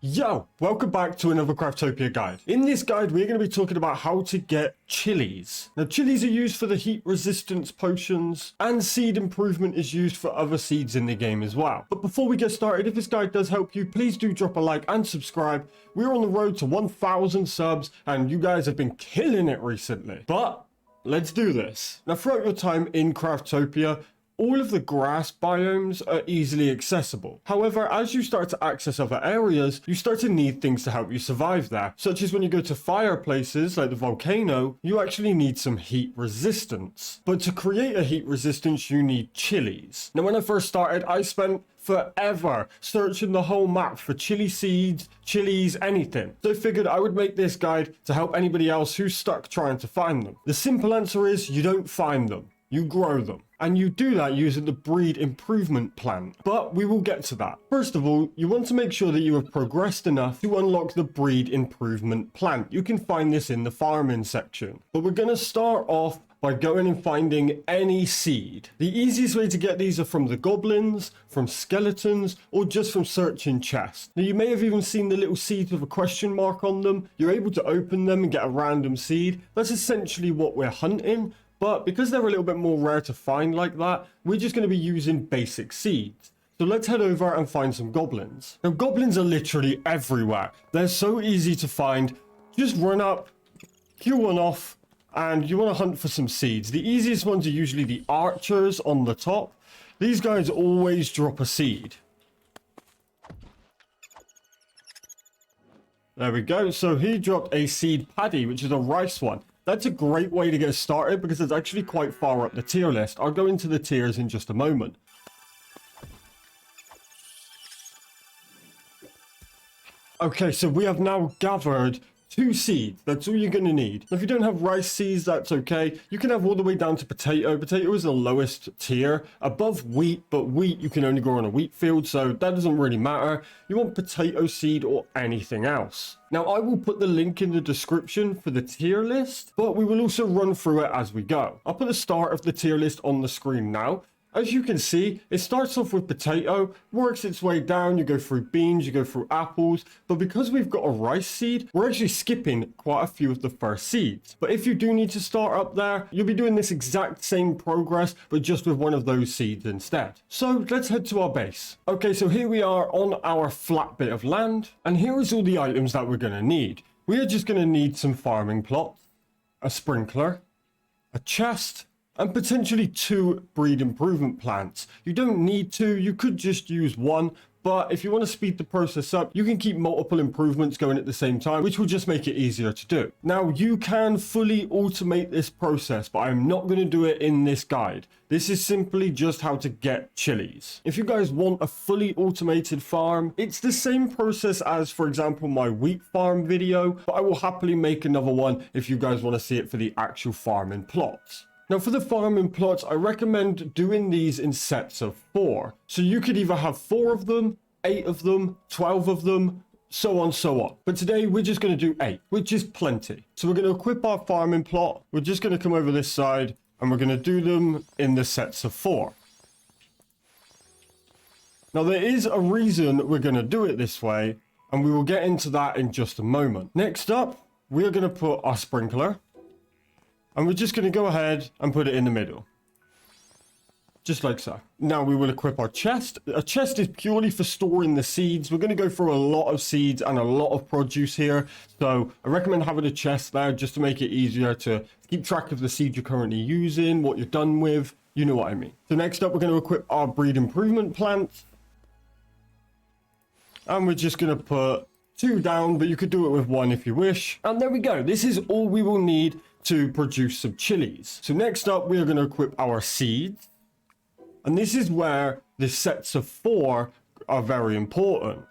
Yo, welcome back to another Craftopia guide. In this guide, we're going to be talking about how to get chilies. Now, chilies are used for the heat resistance potions, and seed improvement is used for other seeds in the game as well. But before we get started, if this guide does help you, please do drop a like and subscribe. We're on the road to 1,000 subs, and you guys have been killing it recently. But let's do this. Now, throughout your time in Craftopia, all of the grass biomes are easily accessible. However, as you start to access other areas, you start to need things to help you survive there. Such as when you go to fireplaces like the volcano, you actually need some heat resistance. But to create a heat resistance, you need chilies. Now, when I first started, I spent forever searching the whole map for chili seeds, chilies, anything. So I figured I would make this guide to help anybody else who's stuck trying to find them. The simple answer is you don't find them. You grow them. And you do that using the breed improvement plant. But we will get to that. First of all, you want to make sure that you have progressed enough to unlock the breed improvement plant. You can find this in the farming section. But we're going to start off by going and finding any seed. The easiest way to get these are from the goblins, from skeletons, or just from searching chests. Now, you may have even seen the little seeds with a question mark on them. You're able to open them and get a random seed. That's essentially what we're hunting. But because they're a little bit more rare to find like that, we're just going to be using basic seeds. So let's head over and find some goblins. Now, goblins are literally everywhere. They're so easy to find. Just run up, kill one off, and you want to hunt for some seeds. The easiest ones are usually the archers on the top. These guys always drop a seed. There we go. So he dropped a seed paddy, which is a rice one. That's a great way to get started because it's actually quite far up the tier list. I'll go into the tiers in just a moment. Okay, so we have now gathered 2 seeds. That's all you're going to need. If you don't have rice seeds, that's okay. You can have all the way down to potato. Potato is the lowest tier, above wheat, but wheat you can only grow on a wheat field, so that doesn't really matter. You want potato seed or anything else. Now, I will put the link in the description for the tier list, but we will also run through it as we go. I'll put the start of the tier list on the screen now. As you can see, it starts off with potato, works its way down, you go through beans, you go through apples, but because we've got a rice seed, we're actually skipping quite a few of the first seeds. But if you do need to start up there, you'll be doing this exact same progress, but just with one of those seeds instead. So let's head to our base. Okay, so here we are on our flat bit of land, and here is all the items that we're going to need. We are just going to need some farming plots, a sprinkler, a chest, and potentially 2 breed improvement plants. You don't need 2, you could just use 1, but if you want to speed the process up, you can keep multiple improvements going at the same time, which will just make it easier to do. Now, you can fully automate this process, but I'm not going to do it in this guide. This is simply just how to get chilies. If you guys want a fully automated farm, it's the same process as, for example, my wheat farm video, but I will happily make another one if you guys want to see it for the actual farming plots. Now, for the farming plots, I recommend doing these in sets of 4. So you could either have 4 of them, 8 of them, 12 of them, so on, so on. But today, we're just going to do 8, which is plenty. So we're going to equip our farming plot. We're just going to come over this side, and we're going to do them in the sets of 4. Now, there is a reason we're going to do it this way, and we will get into that in just a moment. Next up, we're going to put our sprinkler. And we're just going to go ahead and put it in the middle. Just like so. Now we will equip our chest. A chest is purely for storing the seeds. We're going to go through a lot of seeds and a lot of produce here. So I recommend having a chest there just to make it easier to keep track of the seeds you're currently using, what you're done with. You know what I mean. So next up, we're going to equip our breed improvement plant. And we're just going to put 2 down, but you could do it with 1 if you wish. And there we go. This is all we will need to produce some chilies. So next up, we are going to equip our seeds. And this is where the sets of 4 are very important.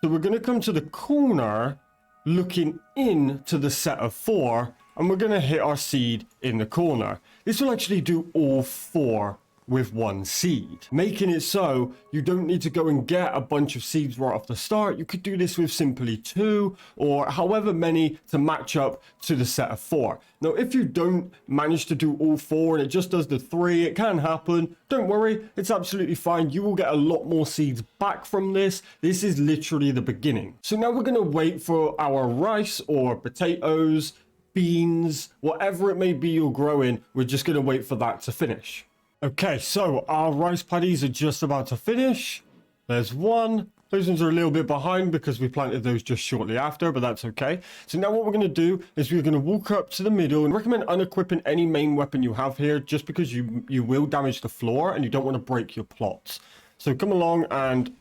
So we're going to come to the corner looking into the set of 4, and we're going to hit our seed in the corner. This will actually do all 4 with one seed, making it so you don't need to go and get a bunch of seeds right off the start. You could do this with simply 2 or however many to match up to the set of 4. Now, if you don't manage to do all 4 and it just does the 3, it can happen. Don't worry, it's absolutely fine. You will get a lot more seeds back from this. This is literally the beginning. So now we're going to wait for our rice or potatoes, beans, whatever it may be you're growing. We're just going to wait for that to finish. Okay, so our rice paddies are just about to finish. There's one. Those ones are a little bit behind because we planted those just shortly after, but that's okay. So now what we're going to do is we're going to walk up to the middle and recommend unequipping any main weapon you have here, just because you will damage the floor and you don't want to break your plots. So come along and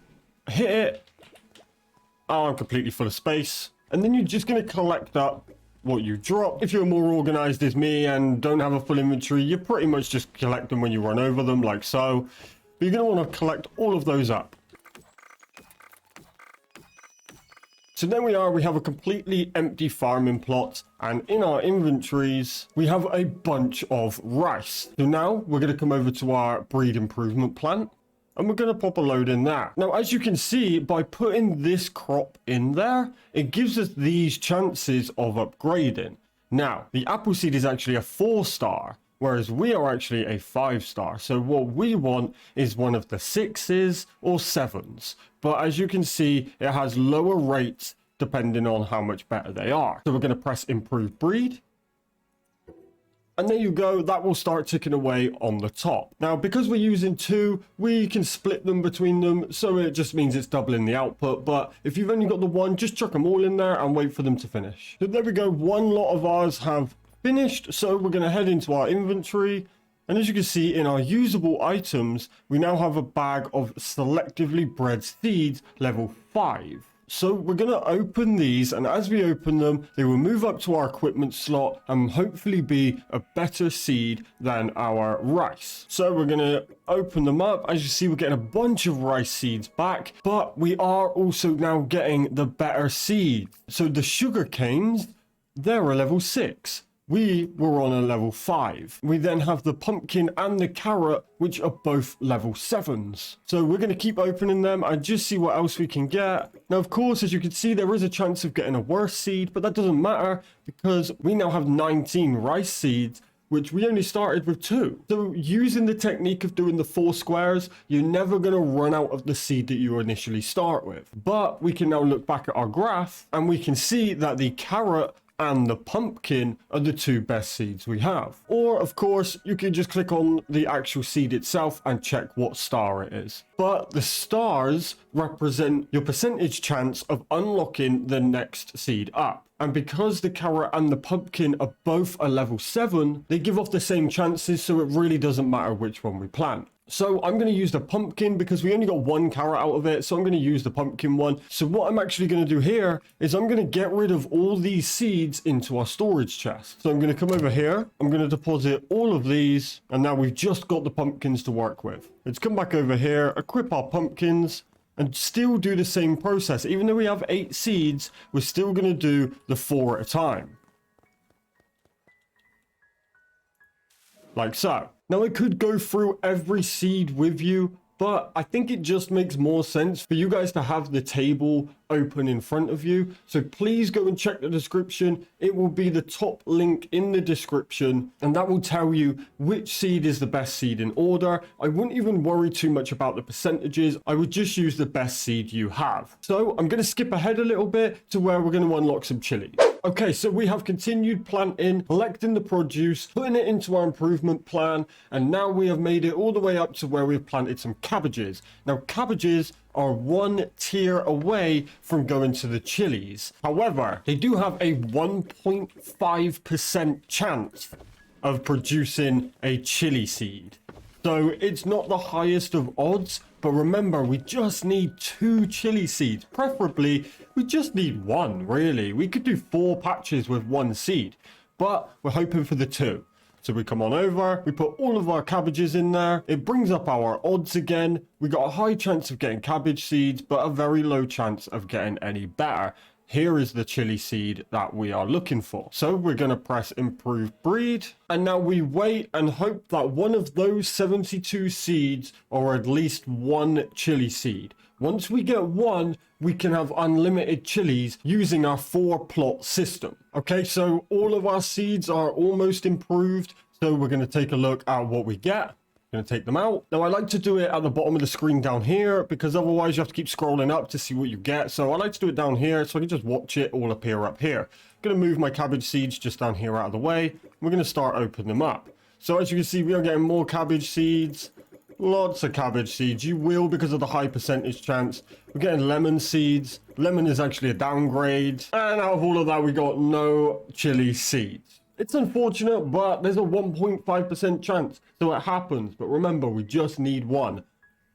hit it. Oh, I'm completely full of space. And then you're just going to collect up what you drop. If you're more organized as me and don't have a full inventory, you pretty much just collect them when you run over them, like so. But you're going to want to collect all of those up. So there we are, we have a completely empty farming plot, and in our inventories, we have a bunch of rice. So now we're going to come over to our breed improvement plant, and we're going to pop a load in there. Now, as you can see, by putting this crop in there, it gives us these chances of upgrading. Now, the apple seed is actually a 4-star, whereas we are actually a 5-star. So what we want is one of the 6s or 7s. But as you can see, it has lower rates depending on how much better they are. So we're going to press improve breed. And there you go, that will start ticking away on the top. Now, because we're using 2, we can split them between them, so it just means it's doubling the output. But if you've only got the 1, just chuck them all in there and wait for them to finish. So there we go, one lot of ours have finished, so we're going to head into our inventory. And as you can see in our usable items, we now have a bag of selectively bred seeds level 5. So we're going to open these, and as we open them, they will move up to our equipment slot and hopefully be a better seed than our rice. So we're going to open them up. As you see, we're getting a bunch of rice seeds back, but we are also now getting the better seeds. So the sugar canes, they're a level 6. We were on a level 5. We then have the pumpkin and the carrot, which are both level 7s. So we're going to keep opening them and just see what else we can get. Now, of course, as you can see, there is a chance of getting a worse seed, but that doesn't matter because we now have 19 rice seeds, which we only started with 2. So using the technique of doing the 4 squares, you're never going to run out of the seed that you initially start with. But we can now look back at our graph and we can see that the carrot and the pumpkin are the 2 best seeds we have. Or, of course, you can just click on the actual seed itself and check what star it is. But the stars represent your percentage chance of unlocking the next seed up. And because the carrot and the pumpkin are both a level 7, they give off the same chances, so it really doesn't matter which one we plant. So I'm going to use the pumpkin because we only got 1 carrot out of it. So I'm going to use the pumpkin one. So what I'm actually going to do here is I'm going to get rid of all these seeds into our storage chest. So I'm going to come over here. I'm going to deposit all of these. And now we've just got the pumpkins to work with. Let's come back over here, equip our pumpkins, and still do the same process. Even though we have 8 seeds, we're still going to do the 4 at a time. Like so. Now, I could go through every seed with you, but I think it just makes more sense for you guys to have the table open in front of you. So please go and check the description. It will be the top link in the description, and that will tell you which seed is the best seed in order. I wouldn't even worry too much about the percentages. I would just use the best seed you have. So I'm going to skip ahead a little bit to where we're going to unlock some chilies. Okay, so we have continued planting, collecting the produce, putting it into our improvement plan, and now we have made it all the way up to where we've planted some cabbages. Now, cabbages are 1 tier away from going to the chilies. However, they do have a 1.5% chance of producing a chili seed. So it's not the highest of odds, but remember, we just need 2 chili seeds. Preferably, we just need 1, really. We could do 4 patches with 1 seed, but we're hoping for the 2. So we come on over, we put all of our cabbages in there. It brings up our odds again. We got a high chance of getting cabbage seeds, but a very low chance of getting any better. here is the chili seed that we are looking for. So we're going to press improve breed. And now we wait and hope that one of those 72 seeds are at least one chili seed. Once we get one, we can have unlimited chilies using our 4-plot system. Okay, so all of our seeds are almost improved. So we're going to take a look at what we get. Going to take them out. Now I like to do it at the bottom of the screen down here because otherwise you have to keep scrolling up to see what you get. So I like to do it down here so I can just watch it all appear up here. Going to move my cabbage seeds just down here out of the way. We're going to start opening them up. So as you can see, we are getting more cabbage seeds. Lots of cabbage seeds. You will because of the high percentage chance. We're getting lemon seeds. Lemon is actually a downgrade. And out of all of that, we got no chili seeds. It's unfortunate, but there's a 1.5% chance. So it happens. But remember, we just need one.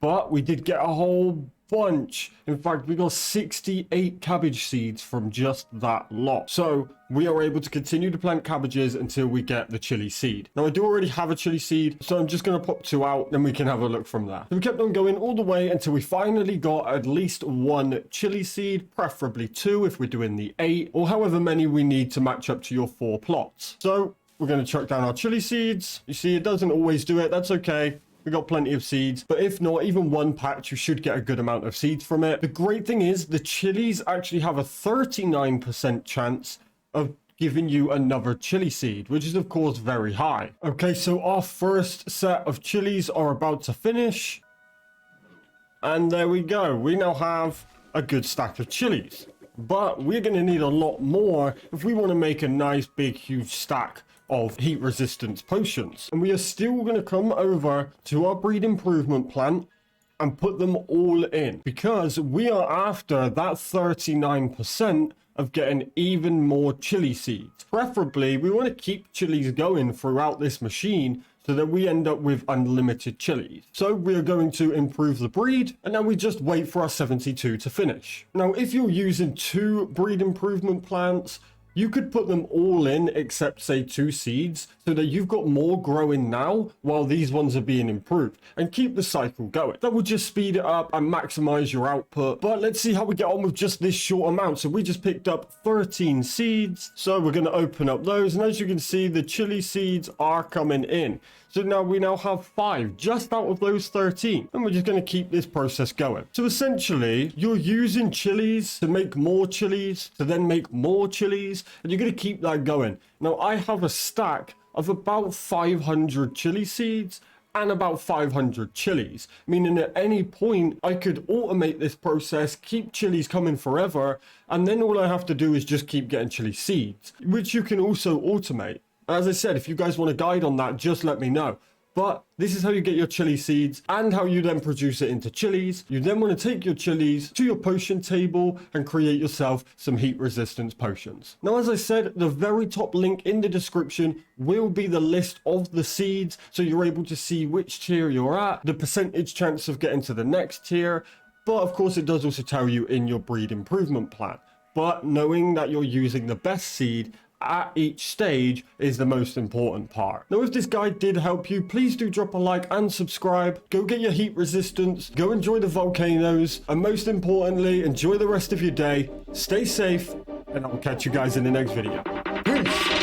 But we did get a whole bunch. In fact, we got 68 cabbage seeds from just that lot. So we are able to continue to plant cabbages until we get the chili seed. Now I do already have a chili seed, so I'm just going to pop 2 out, then we can have a look from there. So we kept on going all the way until we finally got at least 1 chili seed, preferably 2 if we're doing the 8, or however many we need to match up to your 4 plots. So we're going to chuck down our chili seeds. You see, it doesn't always do it. That's okay. We got plenty of seeds, but if not, even 1 patch, you should get a good amount of seeds from it. The great thing is the chilies actually have a 39% chance of giving you another chili seed, which is of course very high. Okay, so our first set of chilies are about to finish. And there we go. We now have a good stack of chilies, but we're going to need a lot more if we want to make a nice big huge stack of heat resistance potions. And we are still going to come over to our breed improvement plant and put them all in because we are after that 39% of getting even more chili seeds. Preferably, we want to keep chilies going throughout this machine so that we end up with unlimited chilies. So we are going to improve the breed, and now we just wait for our 72 to finish. Now, if you're using 2 breed improvement plants, you could put them all in except say 2 seeds so that you've got more growing now while these ones are being improved and keep the cycle going. That will just speed it up and maximize your output. But let's see how we get on with just this short amount. So we just picked up 13 seeds. So we're going to open up those. And as you can see, the chili seeds are coming in. So now we now have 5 just out of those 13. And we're just going to keep this process going. So essentially, you're using chilies to make more chilies, to then make more chilies. And you're going to keep that going. Now, I have a stack of about 500 chili seeds and about 500 chilies, meaning at any point I could automate this process, keep chilies coming forever, and then all I have to do is just keep getting chili seeds, which you can also automate. As I said, if you guys want a guide on that, just let me know. But this is how you get your chili seeds and how you then produce it into chilies. You then want to take your chilies to your potion table and create yourself some heat resistance potions. Now, as I said, the very top link in the description will be the list of the seeds. So you're able to see which tier you're at, the percentage chance of getting to the next tier. But of course, it does also tell you in your breed improvement plan. But knowing that you're using the best seed at each stage is the most important part. Now, if this guide did help you, please do drop a like and subscribe. Go get your heat resistance, go enjoy the volcanoes, and most importantly, enjoy the rest of your day. Stay safe, and I'll catch you guys in the next video. Peace!